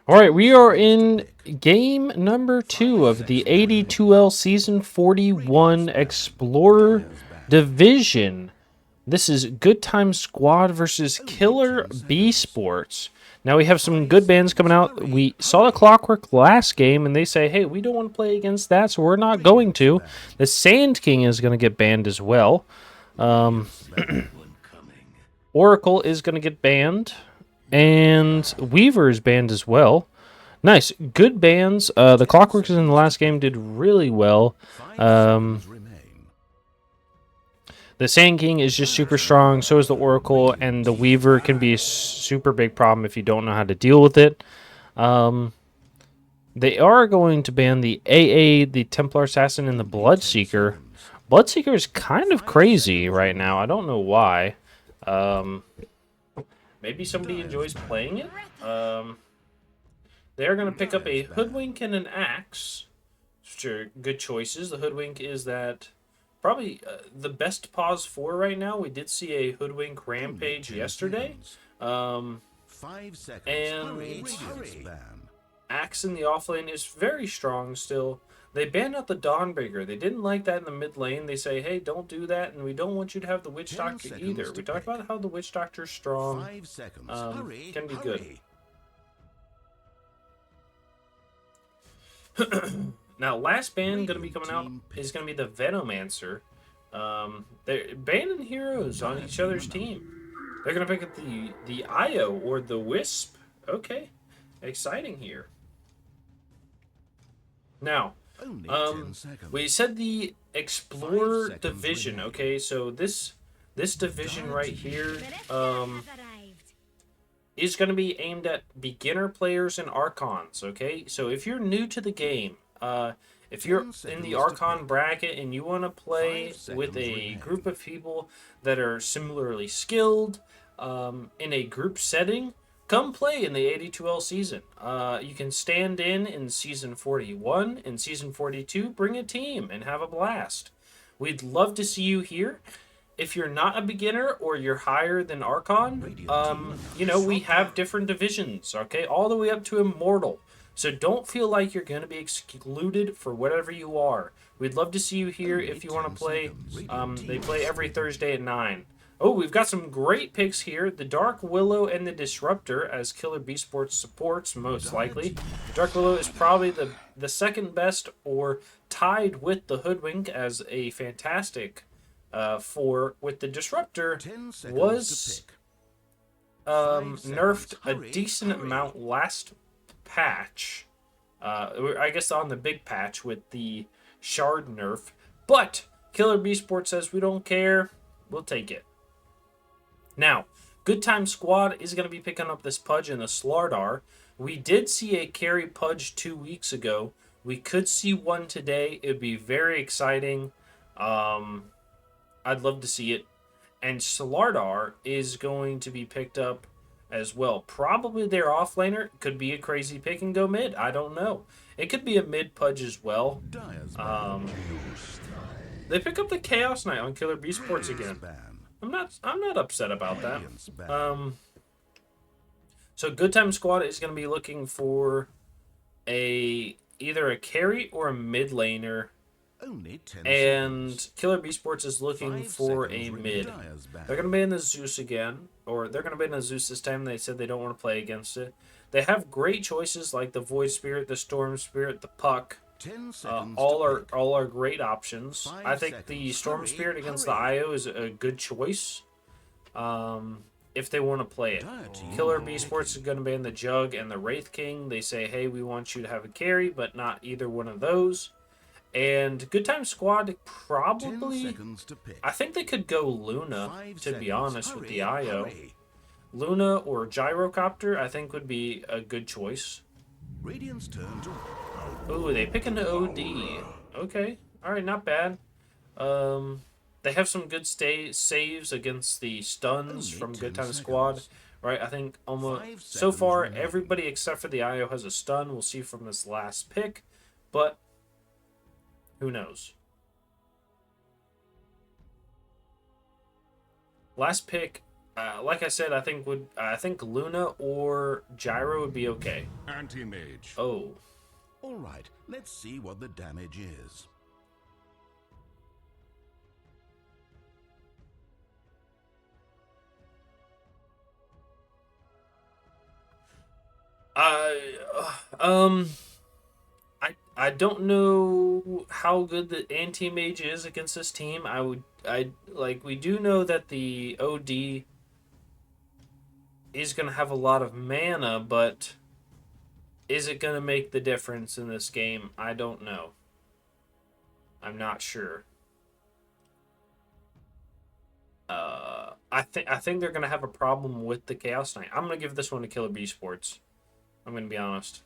All right, we are in game number 2 of the AD2L Season 41 Explorer Division. This is Good Time Squad versus Killer Beesports. Now we have some good bands coming out. We saw the Clockwork last game, and they say, hey, we don't want to play against that, so we're not going to. The Sand King is going to get banned as well. Oracle is going to get banned, and Weaver is banned as well. Nice. Good bands. The Clockworks in the last game did really well. The Sand King is just super strong. So is the Oracle, and the Weaver can be a super big problem if you don't know how to deal with it. They are going to ban the AA, the Templar Assassin, and the Bloodseeker. Bloodseeker is kind of crazy right now. I don't know why. Maybe somebody enjoys playing it. They're going to pick up a Hoodwink and an Axe, which are good choices. The Hoodwink is that probably the best pause for right now. We did see a Hoodwink Rampage yesterday. 5 seconds. And Hurry. Axe in the off lane is very strong still. They banned out the Dawnbreaker. They didn't like that in the mid lane. They say, hey, don't do that, and we don't want you to have the Witch Doctor either. We talked about how the Witch Doctor is strong. 5 seconds. Can be good. Now, last ban going to be coming out is going to be the Venomancer. They're banning heroes on each other's team. They're going to pick up the Io or the Wisp. Okay, exciting here. Now, we said the Explorer division. Okay, so this division right here is going to be aimed at beginner players and Archons, okay? So if you're new to the game, if you're in the Archon bracket and you want to play with a group of people that are similarly skilled in a group setting, come play in the AD2L season. You can stand in Season 41, in Season 42, bring a team and have a blast. We'd love to see you here. If you're not a beginner or you're higher than Archon, we have different divisions, okay? All the way up to Immortal. So don't feel like you're going to be excluded for whatever you are. We'd love to see you here if you want to play. They play every Thursday at 9. Oh, we've got some great picks here. The Dark Willow and the Disruptor as Killer Beesports supports, most likely. Dark Willow is probably the second best or tied with the Hoodwink as a fantastic with the Disruptor was nerfed a decent amount last patch. I guess on the big patch with the Shard nerf. But Killer Beesports says we don't care. We'll take it. Now, Good Time Squad is going to be picking up this Pudge and the Slardar. We did see a carry Pudge 2 weeks ago. We could see one today. It would be very exciting. I'd love to see it. And Slardar is going to be picked up as well. Probably their offlaner. Could be a crazy pick and go mid. I don't know. It could be a mid Pudge as well. They pick up the Chaos Knight on Killer Beesports again. I'm not upset about that. So Good Time Squad is going to be looking for either a carry or a mid laner. And Killer Beesports is looking for a mid. They're going to be in the Zeus again, or they're going to be in the Zeus this time. They said they don't want to play against it. They have great choices like the Void Spirit, the Storm Spirit, the Puck. All are great options. I think the Storm Spirit against the Io is a good choice if they want to play it. Killer Beesports is going to be in the Jug and the Wraith King. They say, hey, we want you to have a carry, but not either one of those. And Good Time Squad probably, I think they could go Luna, to be honest, with the Io. Luna or Gyrocopter, I think, would be a good choice. Ooh, they pick an OD. Okay, all right, not bad. They have some good saves against the stuns from Good Time Squad, right? I think almost so far everybody except for the IO has a stun. We'll see from this last pick, but who knows? Last pick like I said, I think Luna or Gyro would be okay. Anti-mage. Oh. All right, let's see what the damage is. Um, I don't know how good the anti-mage is against this team. We do know that the OD is gonna have a lot of mana, but is it gonna make the difference in this game? I don't know. I'm not sure. I think they're gonna have a problem with the Chaos Knight. I'm gonna give this one to Killer Beesports. I'm gonna be honest.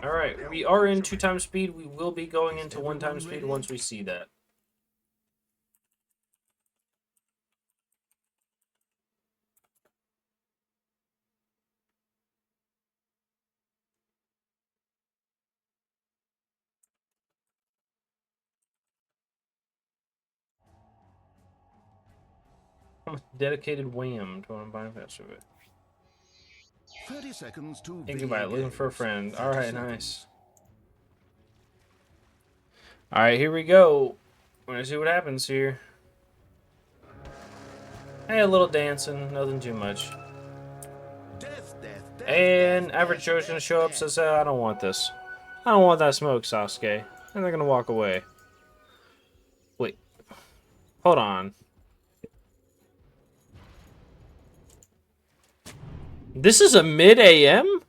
Alright, we are in 2 times speed. We will be going into 1 time speed once we see that. Dedicated wham to one buying faster. 30 seconds to Thinking about it, looking for a friend. Alright, seconds. nice. Alright, here we go. We're gonna see what happens here. Hey, a little dancing, nothing too much. Death, And Average Joe's gonna show up, says, I don't want this. I don't want that smoke, Sasuke. And they're gonna walk away. Wait. Hold on. This is a mid AM?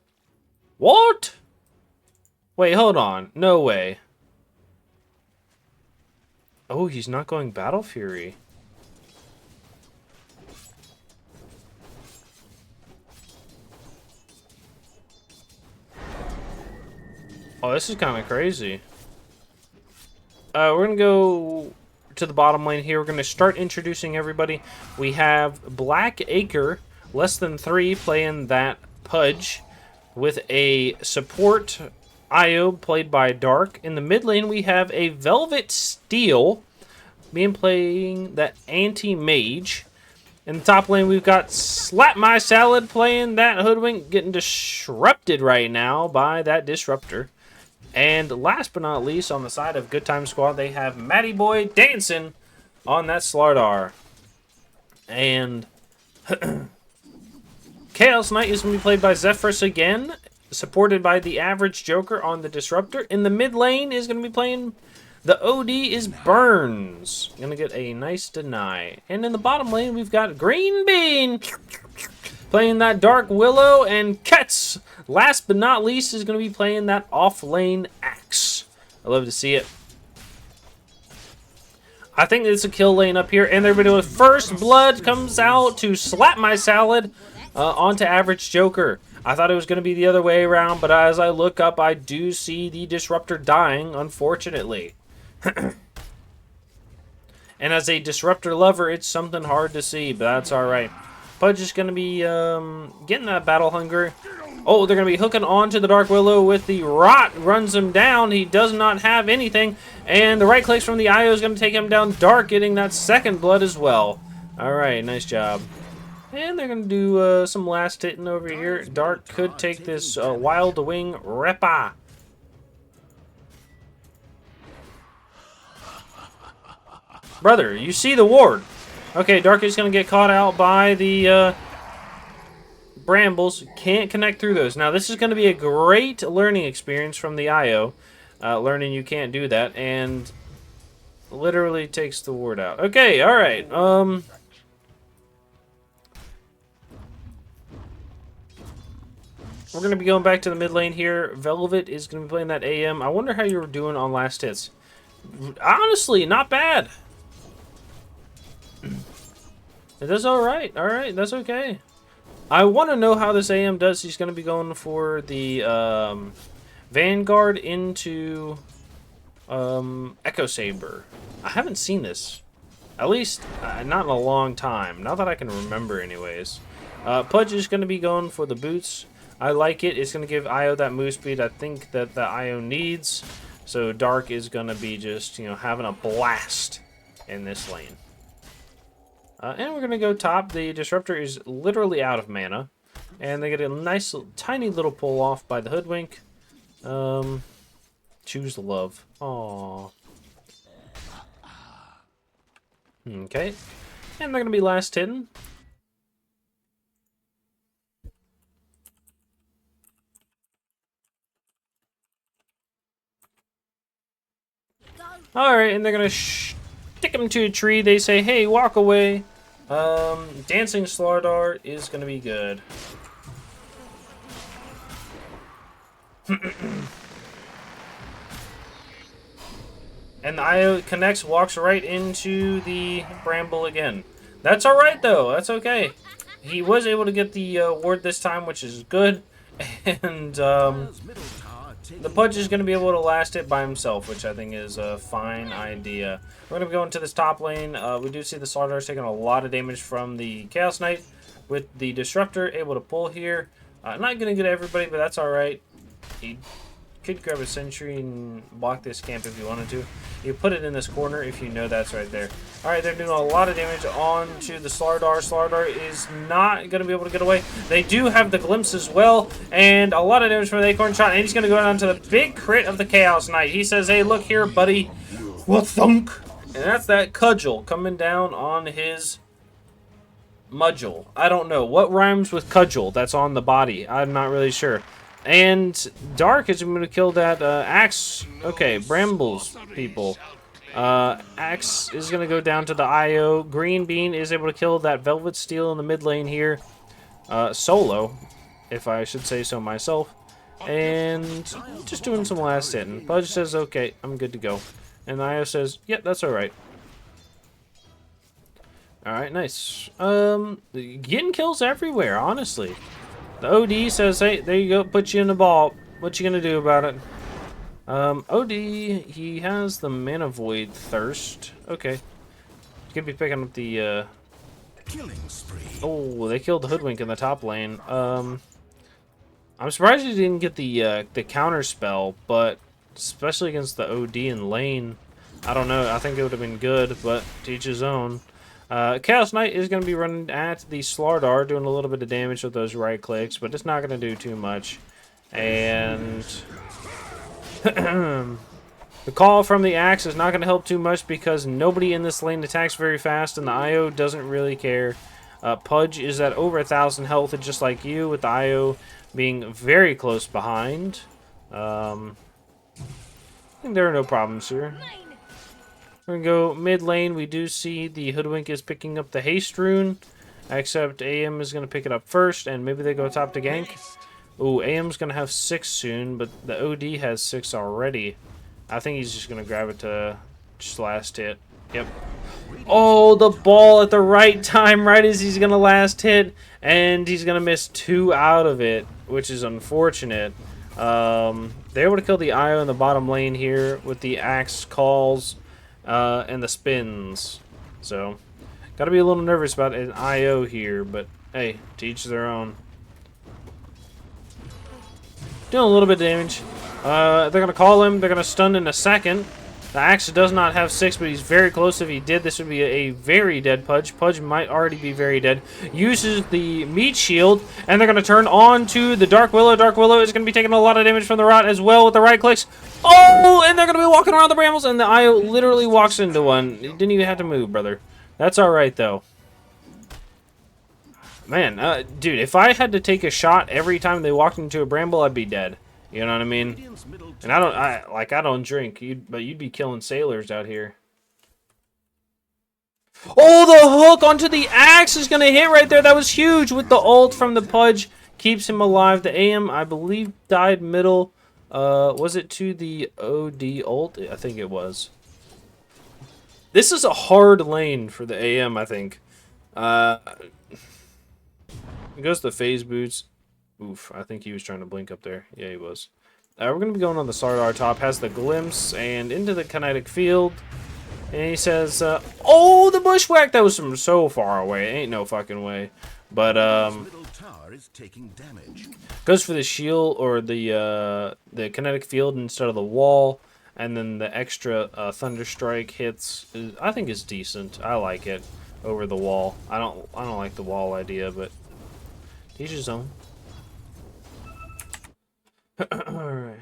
What? Wait, hold on. No way. Oh, he's not going Battle Fury. Oh, this is kind of crazy. We're going to go to the bottom lane here. We're going to start introducing everybody. We have Black Acre, less than 3, playing that Pudge with a support Io played by Dark. In the mid lane, we have a Velvet Steel being playing that anti-mage. In the top lane, we've got Slap My Salad playing that Hoodwink, getting disrupted right now by that Disruptor. And last but not least, on the side of Good Time Squad, they have Matty Boy dancing on that Slardar. And Chaos Knight is going to be played by Zephyrus again, supported by the Average Joker on the Disruptor. In the mid lane is going to be playing the OD is Burns. Going to get a nice deny. And in the bottom lane, we've got Green Bean playing that Dark Willow, and Ketz, last but not least, is going to be playing that off-lane Axe. I love to see it. I think it's a kill lane up here, and everybody with First Blood comes out to Slap My Salad onto Average Joker. I thought it was going to be the other way around, but as I look up, I do see the Disruptor dying, unfortunately. And as a Disruptor lover, it's something hard to see, but that's alright. Pudge is going to be getting that Battle Hunger. Oh, they're going to be hooking onto the Dark Willow with the Rot. Runs him down. He does not have anything. And the right clicks from the IO is going to take him down. Dark getting that second blood as well. Alright, nice job. And they're going to do some last hitting over here. Dark could take this Wild Wing Repa. Brother, you see the ward. Okay, Dark is going to get caught out by the Brambles. Can't connect through those. Now, this is going to be a great learning experience from the IO. Learning you can't do that. And literally takes the ward out. Okay, alright. We're going to be going back to the mid lane here. Velvet is going to be playing that AM. I wonder how you were doing on last hits. Honestly, not bad. It does alright. Alright, that's okay. I want to know how this AM does. He's going to be going for the Vanguard into Echo Saber. I haven't seen this. At least, not in a long time. Not that I can remember anyways. Pudge is going to be going for the boots. I like it. It's going to give Io that move speed I think that the Io needs. So Dark is going to be just, you know, having a blast in this lane. And we're going to go top. The Disruptor is literally out of mana. And they get a nice, tiny little pull off by the Hoodwink. Choose love. Aww. Okay. And they're going to be last hidden. Alright, and they're going to stick him to a tree. They say, hey, walk away. Dancing Slardar is going to be good. And the IO connects, walks right into the Bramble again. That's alright, though. That's okay. He was able to get the ward this time, which is good. And the Pudge is going to be able to last it by himself, which I think is a fine idea. We're going to go into this top lane. We do see the Slardar taking a lot of damage from the Chaos Knight. With the Disruptor able to pull here. Not going to get everybody, but that's alright. He could grab a Sentry and block this camp if you wanted to. You put it in this corner if you know that's right there. Alright, they're doing a lot of damage onto the Slardar. Slardar is not going to be able to get away. They do have the Glimpse as well, and a lot of damage from the Acorn Shot, and he's going to go down to the big crit of the Chaos Knight. He says, hey, look here, buddy. What thunk? And that's that Cudgel coming down on his Mudgel. I don't know. What rhymes with Cudgel that's on the body? I'm not really sure. And Dark is going to kill that Axe. Okay, Brambles, people. Axe is going to go down to the IO. Green Bean is able to kill that Velvet Steel in the mid lane here. Solo, if I should say so myself. And just doing some last hitting. Pudge says, okay, I'm good to go. And the IO says, yep, that's alright. Alright, nice. Getting kills everywhere, honestly. The OD says, hey, there you go, put you in the ball. What you gonna do about it? OD, he has the Mana Void Thirst. Okay. He's gonna be picking up the, Killing spree. Oh, they killed the Hoodwink in the top lane. I'm surprised he didn't get the counter spell, but especially against the OD in lane, I don't know. I think it would have been good, but to each his own. Chaos Knight is going to be running at the Slardar, doing a little bit of damage with those right clicks, but it's not going to do too much. And the call from the Axe is not going to help too much because nobody in this lane attacks very fast, and the IO doesn't really care. Pudge is at over 1,000 health, just like you, with the IO being very close behind. I think there are no problems here. We're going to go mid lane. We do see the Hoodwink is picking up the Haste Rune, except AM is going to pick it up first, and maybe they go top to gank. Ooh, AM's going to have 6 soon, but the OD has 6 already. I think he's just going to grab it to just last hit. Yep. Oh, the ball at the right time, right as he's going to last hit, and he's going to miss 2 out of it, which is unfortunate. They're able to kill the IO in the bottom lane here with the Axe calls. And the spins. So, gotta be a little nervous about an IO here, but hey, to each their own. Doing a little bit of damage. They're gonna call him, they're gonna stun in a second. The Axe does not have 6, but he's very close. If he did, this would be a very dead Pudge. Pudge might already be very dead. Uses the Meat Shield, and they're going to turn on to the Dark Willow. Dark Willow is going to be taking a lot of damage from the Rot as well with the right clicks. Oh, and they're going to be walking around the Brambles, and the IO literally walks into one. He didn't even have to move, brother. That's alright, though. Man, dude, if I had to take a shot every time they walked into a Bramble, I'd be dead. You know what I mean? And I don't drink, but you'd be killing sailors out here. Oh, the hook onto the Axe is going to hit right there. That was huge with the ult from the Pudge. Keeps him alive. The AM, I believe, died middle. Was it to the OD ult? I think it was. This is a hard lane for the AM, I think. It goes to phase boots. Oof, I think he was trying to blink up there. Yeah, he was. We're going to be going on the Slardar top. Has the glimpse and into the kinetic field. And he says, oh, the bushwhack. That was from so far away. Ain't no fucking way. But, tower is taking damage. Goes for the shield or the kinetic field instead of the wall, and then the extra thunder strike hits. I think is decent. I like it over the wall. I don't like the wall idea, but each his own. All right.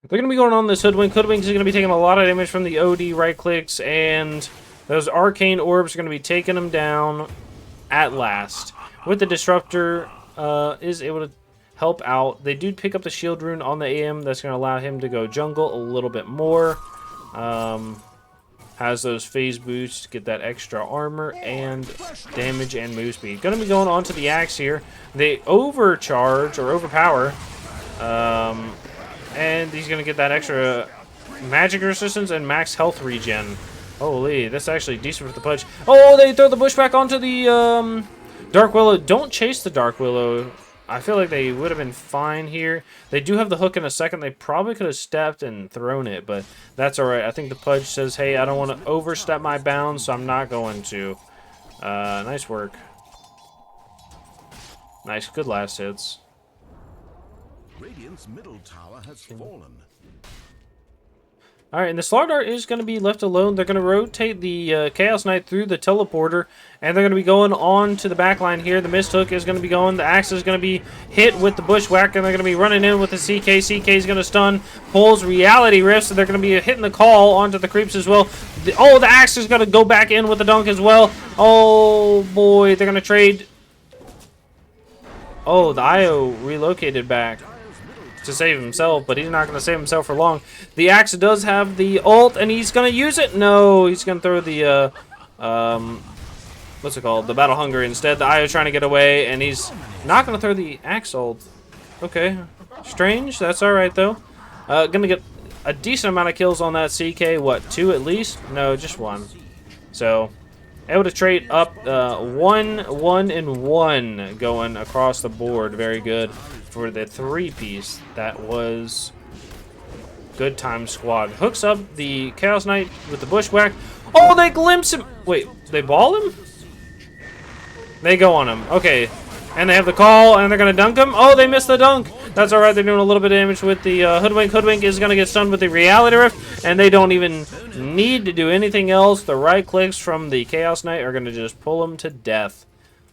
They're going to be going on this Hoodwink. Hoodwink is going to be taking a lot of damage from the OD right clicks, and those arcane orbs are going to be taking them down at last. With the Disruptor, is able to help out. They do pick up the shield rune on the AM. That's going to allow him to go jungle a little bit more. Has those phase boosts to get that extra armor and damage and move speed. Going to be going on to the Axe here. They overcharge or overpower. And he's going to get that extra magic resistance and max health regen. Holy, that's actually decent with the punch. Oh, they throw the bush back onto the Dark Willow. Don't chase the Dark Willow. I feel like they would have been fine here. They do have the hook in a second. They probably could have stepped and thrown it, but that's all right. I think the Pudge says, hey, I don't want to overstep my bounds, so I'm not going to. Nice work. Nice, good last hits. Radiant's middle tower has fallen. Alright, and the Slardar is going to be left alone. They're going to rotate the Chaos Knight through the teleporter, and they're going to be going on to the back line here. The Mist Hook is going to be going. The Axe is going to be hit with the Bushwhack, and they're going to be running in with the CK. CK is going to stun, pulls Reality Rifts, so they're going to be hitting the call onto the creeps as well. The Axe is going to go back in with the dunk as well. Oh, boy, they're going to trade. Oh, the IO relocated back to save himself, but he's not going to save himself for long. The Axe does have the ult, and he's going to use it. No, he's going to throw the, what's it called? The Battle Hunger instead. The IO trying to get away, and he's not going to throw the Axe ult. Okay, strange. That's all right, though. Going to get a decent amount of kills on that CK. What, 2 at least? No, just 1. So, able to trade up 1, 1, and 1 going across the board. Very good for the 3-piece. That was good time squad. Hooks up the Chaos Knight with the Bushwhack. Oh, they glimpse him. Wait, they ball him? They go on him. Okay. And they have the call, and they're going to dunk him. Oh, they missed the dunk. That's all right. They're doing a little bit of damage with the Hoodwink. Hoodwink is going to get stunned with the Reality Rift, and they don't even need to do anything else. The right clicks from the Chaos Knight are going to just pull him to death.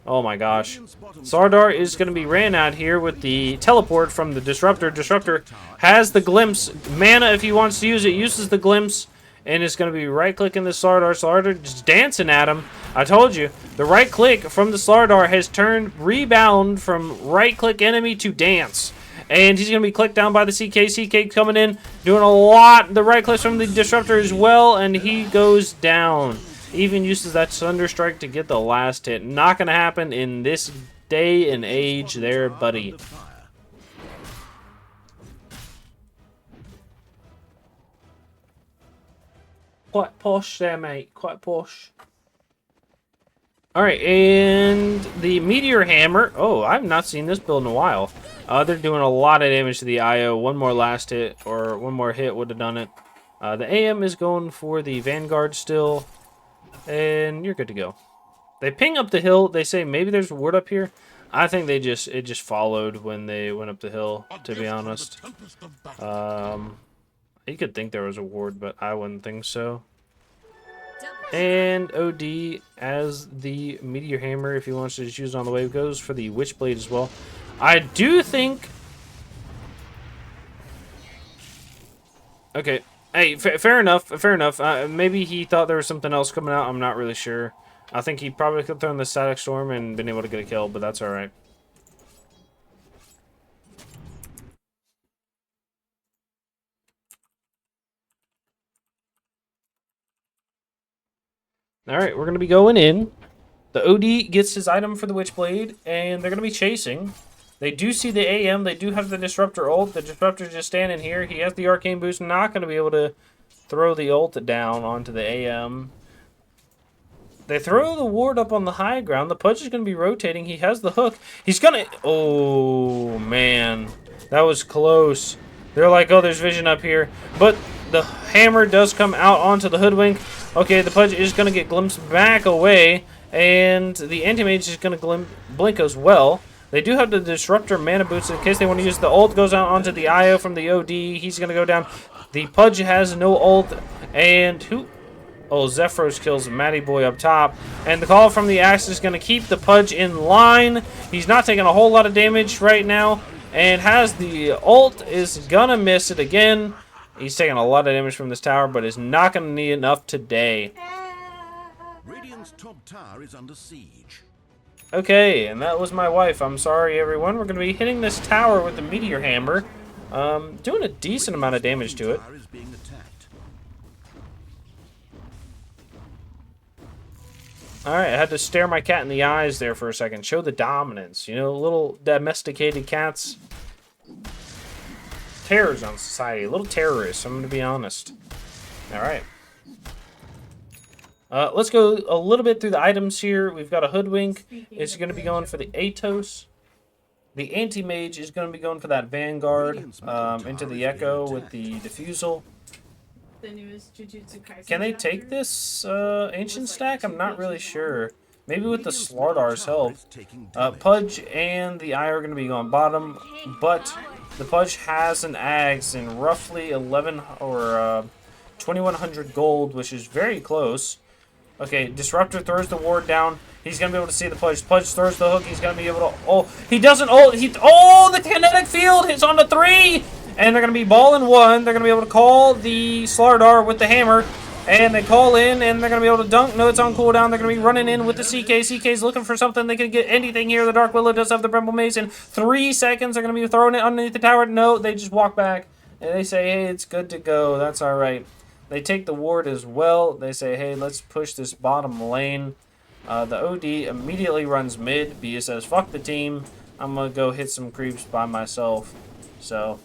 Oh my gosh. Slardar is going to be ran out here with the teleport from the Disruptor. Disruptor has the glimpse. Mana, if he wants to use it, uses the glimpse. And it's going to be right-clicking the Slardar. Slardar just dancing at him. I told you, the right-click from the Slardar has turned rebound from right-click enemy to dance. And he's going to be clicked down by the CK. CK coming in, doing a lot. The right-clicks from the Disruptor as well, and he goes down. Even uses that Thunder Strike to get the last hit. Not going to happen in this day and age there, buddy. Quite posh there, mate. Quite posh. Alright, and the Meteor Hammer. Oh, I've not seen this build in a while. They're doing a lot of damage to the IO. One more last hit, or one more hit would have done it. The AM is going for the Vanguard still. And you're good to go. They ping up the hill. They say maybe there's a ward up here. I think it just followed when they went up the hill, to be honest. You could think there was a ward, but I wouldn't think so. And OD as the Meteor Hammer, if he wants to just use it on the wave, goes for the Witchblade as well. I do think... Okay. Hey, fair enough. Fair enough. Maybe he thought there was something else coming out. I'm not really sure. I think he probably could have thrown the Static Storm and been able to get a kill, but that's alright. Alright, we're going to be going in. The OD gets his item for the Witchblade, and they're going to be chasing. They do see the AM. They do have the Disruptor ult. The Disruptor's just standing here. He has the Arcane Boost. Not going to be able to throw the ult down onto the AM. They throw the ward up on the high ground. The Pudge is going to be rotating. He has the hook. He's going to... Oh, man. That was close. They're like, oh, there's vision up here. But the hammer does come out onto the hoodwink. Okay, the Pudge is going to get glimpsed back away. And the anti-mage is going to blink as well. They do have the disruptor mana boots in case they want to use the ult. Goes out onto the IO from the OD. He's going to go down. The Pudge has no ult. And who... Oh, Zephyros kills Matty Boy up top. And the call from the Axe is going to keep the Pudge in line. He's not taking a whole lot of damage right now. And has the ult, is going to miss it again. He's taking a lot of damage from this tower, but is not going to need enough today. Radiant's top tower is under siege. Okay, and that was my wife. I'm sorry, everyone. We're going to be hitting this tower with the Meteor Hammer. Doing a decent amount of damage to it. Alright, I had to stare my cat in the eyes there for a second. Show the dominance. You know, little domesticated cats. Terrors on society. Little terrorists, I'm going to be honest. Alright. Let's go a little bit through the items here. We've got a Hoodwink. It's going to be going for the Atos. The Anti-Mage is going to be going for that Vanguard into the Echo with the Diffusal. The newest Jujutsu Kaisen Can they chapter. take this Ancient stack? I'm not really sure. Maybe with the Slardar's help. Pudge and the Eye are going to be going bottom, but the Pudge has an Axe in roughly 11 or 2100 gold, which is very close. Okay, Disruptor throws the ward down. He's going to be able to see the Pudge. Pudge throws the hook. He's going to be able to... Oh, he doesn't... Oh, the kinetic field hits on the 3! And they're going to be ball in 1. They're going to be able to call the Slardar with the hammer. And they call in, and they're going to be able to dunk. No, it's on cooldown. They're going to be running in with the CK. CK's looking for something. They can get anything here. The Dark Willow does have the Bramble Maze. In 3 seconds, they're going to be throwing it underneath the tower. No, they just walk back. And they say, hey, it's good to go. That's all right. They take the ward as well. They say, hey, let's push this bottom lane. The OD immediately runs mid. Bia says, fuck the team. I'm going to go hit some creeps by myself. So...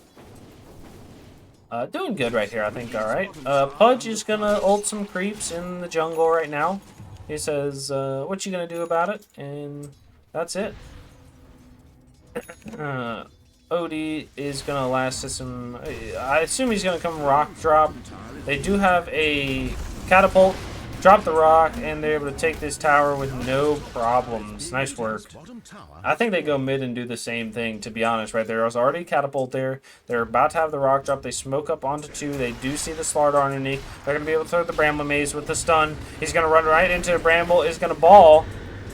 doing good right here, I think, alright. Pudge is gonna ult some creeps in the jungle right now. He says, what you gonna do about it? And that's it. OD is gonna last system. I assume he's gonna come rock drop. They do have a catapult. Drop the rock, and they're able to take this tower with no problems. Nice work. I think they go mid and do the same thing, to be honest, right? There was already a catapult there. They're about to have the rock drop. They smoke up onto 2. They do see the Slardar underneath. They're going to be able to throw the Bramble Maze with the stun. He's going to run right into the Bramble. Is going to ball.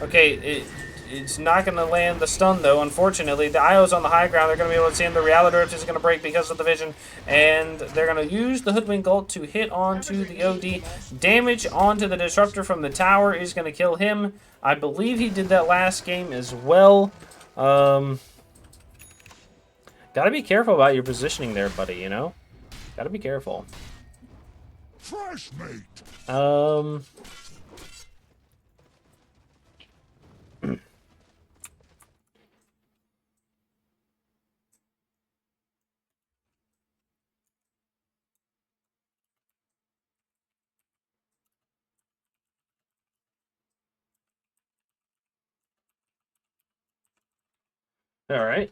Okay, it's not going to land the stun, though, unfortunately. The IO's on the high ground. They're going to be able to see him. The Reality Rift is going to break because of the vision. And they're going to use the Hoodwink ult to hit onto the OD. Damage onto the Disruptor from the tower is going to kill him. I believe he did that last game as well. Gotta be careful about your positioning there, buddy, you know? Gotta be careful. Fresh mate. Alright.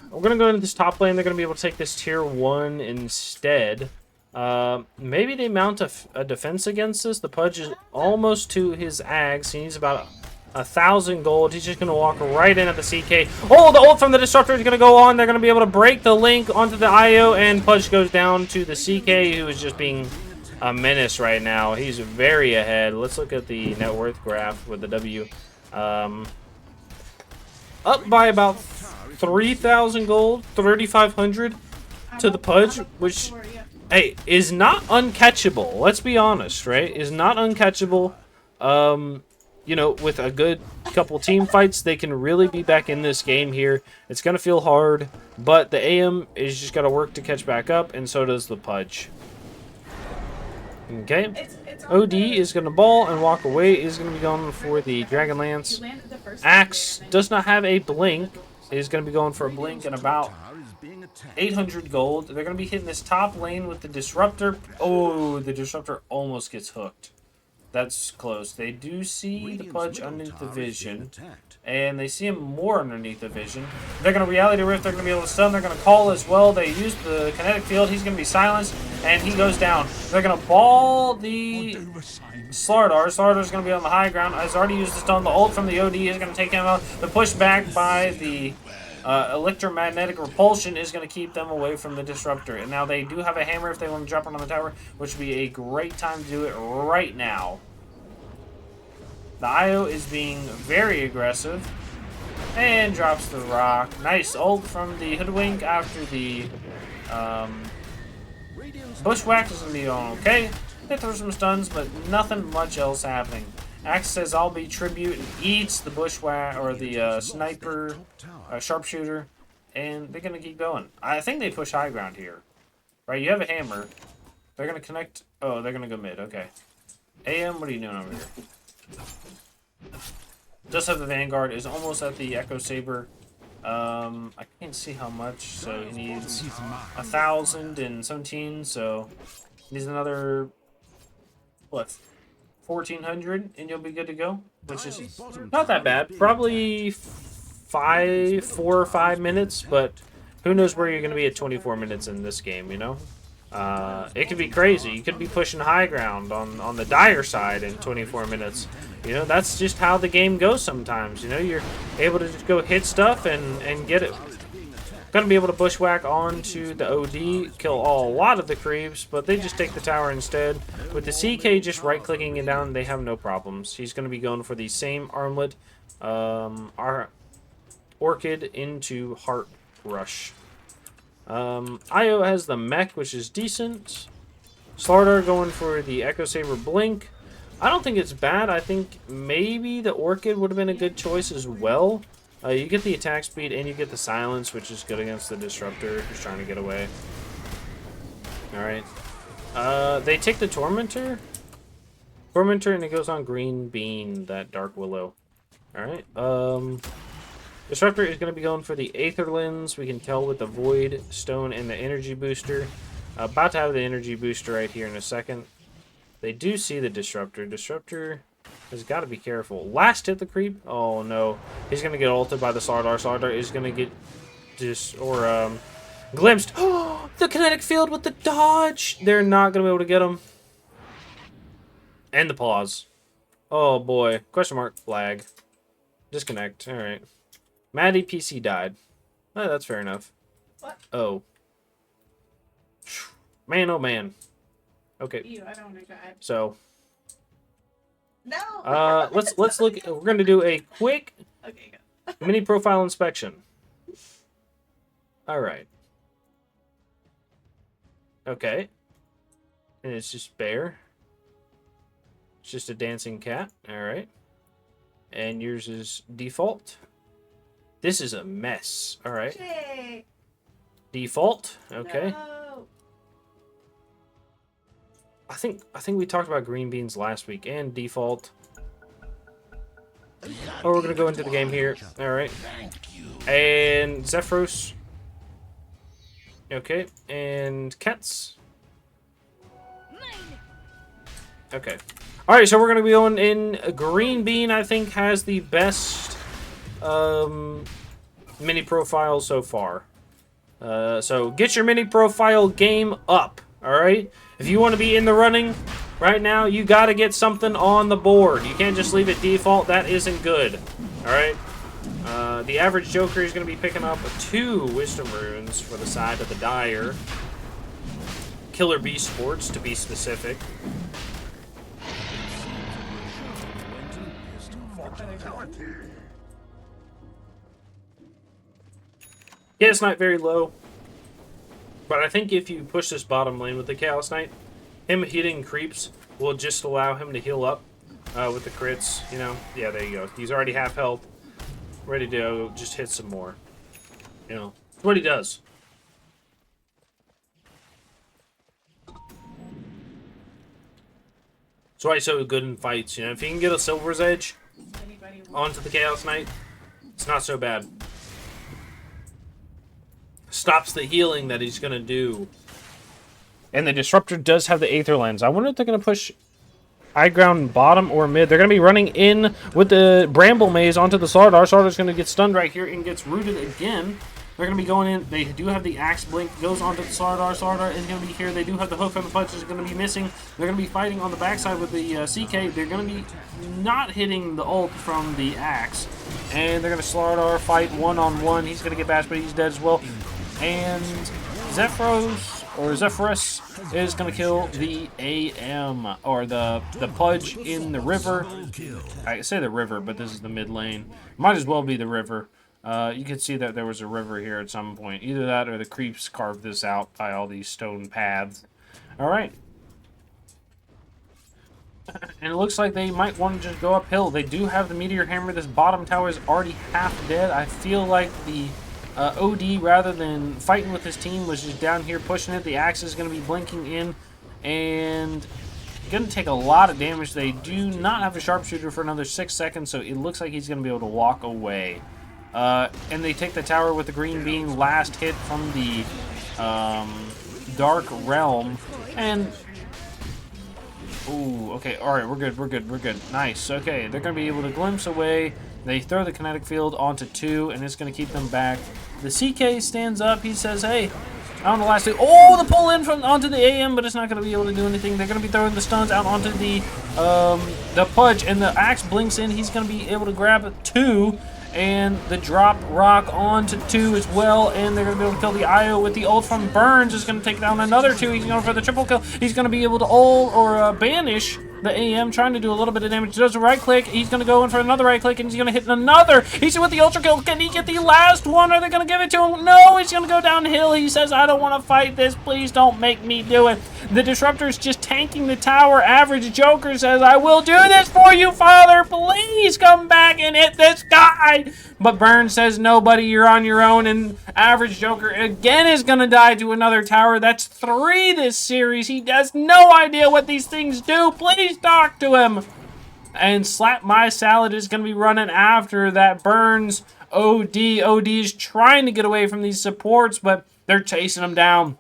We're going to go into this top lane. They're going to be able to take this tier 1 instead. Maybe they mount a defense against this. The Pudge is almost to his Axe. He needs about 1,000 gold. He's just going to walk right in at the CK. Oh, the ult from the Disruptor is going to go on. They're going to be able to break the link onto the IO, and Pudge goes down to the CK, who is just being a menace right now. He's very ahead. Let's look at the net worth graph with the W. Up by about 3,000 gold, 3,500 to the Pudge, which, hey, is not uncatchable. Let's be honest, right? Is not uncatchable. You know, with a good couple team fights, they can really be back in this game here. It's going to feel hard, but the AM is just got to work to catch back up, and so does the Pudge. Okay. OD is going to ball and walk away. Is going to be going for the Dragonlance. Axe does not have a blink. Is going to be going for a blink and about 800 gold. They're going to be hitting this top lane with the Disruptor. Oh, the Disruptor almost gets hooked. That's close. They do see the Radiant's Pudge middle underneath the tower is being vision. attacked. And they see him more underneath the vision. They're going to Reality Rift. They're going to be able to stun. They're going to call as well. They use the Kinetic Field. He's going to be silenced. And he goes down. They're going to ball the Slardar. Slardar's going to be on the high ground. Has already used the stun. The ult from the OD is going to take him out. The push back by the electromagnetic repulsion is going to keep them away from the Disruptor. And now they do have a hammer if they want to drop it on the tower, which would be a great time to do it right now. The IO is being very aggressive and drops the rock. Nice ult from the Hoodwink after the Bushwhack is going to be on okay. They throw some stuns, but nothing much else happening. Axe says, I'll be tribute, and eats the Bushwhack, or the sniper, sharpshooter, and they're going to keep going. I think they push high ground here. Right, you have a hammer. They're going to connect. Oh, they're going to go mid. Okay. AM, what are you doing over here? Just have the Vanguard is almost at the Echo Saber. I can't see how much, so he needs 1,017, so he needs another, what, 1,400, and you'll be good to go, which is not that bad. Probably 4 or 5 minutes, but who knows where you're going to be at 24 minutes in this game, you know? It could be crazy. You could be pushing high ground on the dire side in 24 minutes. You know, that's just how the game goes sometimes. You know, you're able to just go hit stuff and get it. Gonna be able to bushwhack onto the OD, kill a lot of the creeps, but they just take the tower instead. With the CK just right-clicking it down, they have no problems. He's gonna be going for the same armlet, our Orchid into Heart Rush. IO has the mech, which is decent. Slardar going for the Echo Saber Blink. I don't think it's bad. I think maybe the Orchid would have been a good choice as well. You get the attack speed and you get the silence, which is good against the Disruptor who's trying to get away. Alright. They take the Tormentor. And it goes on Green Bean, that Dark Willow. Alright. Disruptor is going to be going for the Aether Lens. We can tell with the Void Stone and the Energy Booster. About to have the Energy Booster right here in a second. They do see the Disruptor. Disruptor has got to be careful. Last hit the creep. Oh no. He's going to get ulted by the Slardar. Slardar is going to get glimpsed. Oh, the kinetic field with the dodge. They're not going to be able to get him. And the pause. Oh boy. Question mark. Flag. Disconnect. Alright. Maddie PC died. Oh, that's fair enough. What? Oh. Man, oh man. Okay. Ew, I don't want to die. So. No. Let's look. We're gonna do a quick Okay, go. mini profile inspection. All right. Okay. And it's just bear. It's just a dancing cat. All right. And yours is default. This is a mess. All right. Yay. Default. Okay. No. I think we talked about green beans last week and default. Oh, we're gonna go into the game here. All right. And Zephyros. Okay. And Cats. Okay. All right. So we're gonna be going in. Green bean, I think, has the best mini profile so far. So get your mini profile game up. All right. If you want to be in the running right now, you got to get something on the board. You can't just leave it default. That isn't good. All right. The average Joker is going to be picking up 2 Wisdom Runes for the side of the Dire. Killer Beesports, to be specific. Yeah, it's not very low. But I think if you push this bottom lane with the Chaos Knight, him hitting creeps will just allow him to heal up with the crits, you know. Yeah, there you go. He's already half health, ready to go, just hit some more. You know, that's what he does. That's why he's so good in fights, you know. If you can get a Silver's Edge onto the Chaos Knight, it's not so bad. Stops the healing that he's going to do. And the Disruptor does have the Aether Lens. I wonder if they're going to push high ground bottom or mid. They're going to be running in with the Bramble Maze onto the Slardar. Sardar's going to get stunned right here and gets rooted again. They're going to be going in. They do have the Axe Blink. Goes onto the Slardar. Slardar is going to be here. They do have the hook on the punch. Is going to be missing. They're going to be fighting on the backside with the CK. They're going to be not hitting the ult from the Axe. And they're going to Slardar fight one-on-one. He's going to get bashed, but he's dead as well. And Zephyrus is going to kill the AM, or the Pudge in the river. I say the river, but this is the mid lane. Might as well be the river. You can see that there was a river here at some point. Either that or the creeps carved this out by all these stone paths. Alright. And it looks like they might want to just go uphill. They do have the Meteor Hammer. This bottom tower is already half dead. I feel like the OD, rather than fighting with his team, was just down here pushing it. The Axe is going to be blinking in and going to take a lot of damage. They do not have a sharpshooter for another 6 seconds, so it looks like he's going to be able to walk away. And they take the tower with the green being last hit from the Dark Realm. And ooh, okay, alright, we're good. Nice. Okay, they're going to be able to glimpse away. They throw the kinetic field onto 2, and it's going to keep them back. The CK stands up. He says, hey, I don't know, last two. Oh, the pull in from onto the AM, but it's not going to be able to do anything. They're going to be throwing the stuns out onto the Pudge, and the Axe blinks in. He's going to be able to grab 2. And the drop rock onto 2 as well, and they're going to be able to kill the IO with the ult from Burns. Is going to take down another 2. He's going for the triple kill. He's going to be able to ult or banish the AM, trying to do a little bit of damage. Does a right click. He's going to go in for another right click, and he's going to hit another. He's with the ultra kill. Can he get the last one? Are they going to give it to him? No, he's going to go downhill. He says, I don't want to fight this. Please don't make me do it. The Disruptor is just tanking the tower. Average Joker says, I will do this for you, Father. Please come back and hit this guy. But Burns says, no, buddy, you're on your own. And Average Joker again is going to die to another tower. That's 3 this series. He has no idea what these things do. Please talk to him. And Slap My Salad is going to be running after that Burns OD. OD is trying to get away from these supports, but they're chasing him down.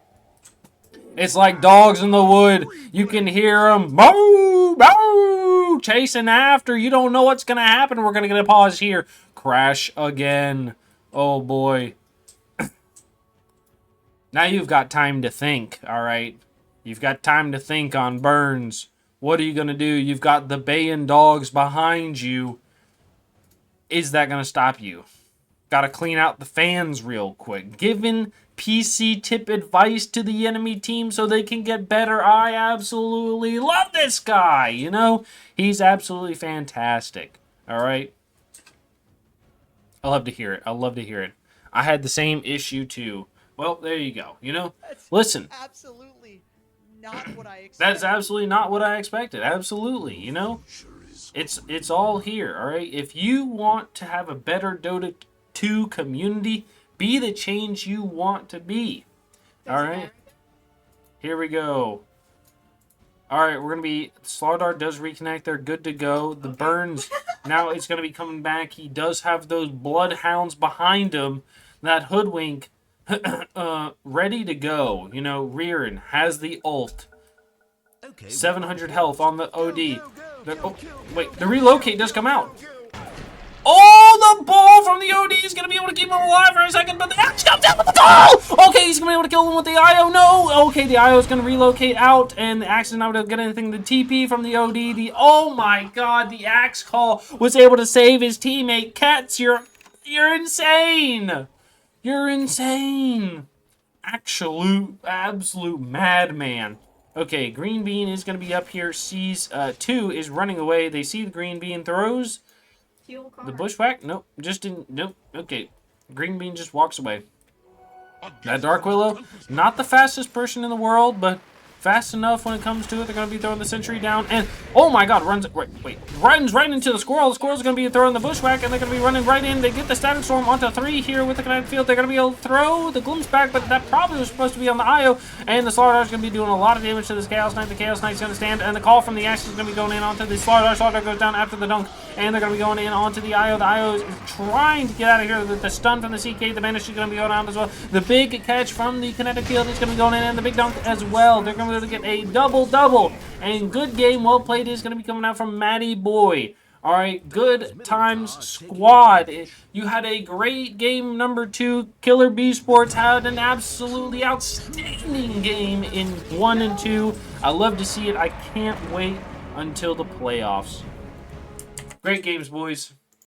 It's like dogs in the wood. You can hear them. Boo! Boo! Chasing after. You don't know what's going to happen. We're going to get a pause here. Crash again. Oh, boy. Now you've got time to think, all right? You've got time to think on Burns. What are you going to do? You've got the baying dogs behind you. Is that going to stop you? Got to clean out the fans real quick. Giving PC tip advice to the enemy team so they can get better. I absolutely love this guy. You know, he's absolutely fantastic. All right. I love to hear it. I love to hear it. I had the same issue too. Well, there you go. You know, listen. Absolutely not what I expected. That's absolutely not what I expected. Absolutely. You know, it's all here. All right. If you want to have a better Dota 2 community, be the change you want to be. All right. Here we go. All right, we're going to be... Slardar does reconnect. They're good to go. The Burns, now it's going to be coming back. He does have those Bloodhounds behind him. That Hoodwink ready to go. You know, Rearin has the ult. 700 health on the OD. Wait, the relocate does come out. Oh, the ball from the OD is going to be able to keep him alive for a second, but the Axe comes out with the ball! Okay, he's going to be able to kill him with the IO. No! Okay, the IO is going to relocate out, and the Axe is not able to get anything. The TP from the OD, oh my god, the Axe call was able to save his teammate. Cats, you're insane! You're insane! Absolute madman. Okay, Green Bean is going to be up here. Sees 2 is running away. They see the Green Bean, throws the bushwhack. Nope, just didn't. Nope. Okay, Green Bean just walks away. That Dark Willow, not the fastest person in the world, but fast enough when it comes to it. They're going to be throwing the sentry runs right into the Squirrel. The Squirrel's going to be throwing the bushwhack, and they're going to be running right in. They get the Static Storm onto 3 here with the kinetic field. They're going to be able to throw the Glimpse back, but that probably was supposed to be on the IO, and the Slardar's going to be doing a lot of damage to this Chaos Knight. The Chaos Knight's going to stand, and the call from the Axe is going to be going in onto the Slardar. Slardar goes down after the dunk, and they're going to be going in onto the IO. The IO is trying to get out of here. The stun from the CK, the Banish is going to be going out as well. The big catch from the kinetic field is going to be going in, and the big dunk as well. They're going to get a double. And good game, well played is going to be coming out from Matty Boy. All right, good times squad. You had a great game number 2. Killer Beesports had an absolutely outstanding game in 1 and 2. I love to see it. I can't wait until the playoffs. Great games, boys.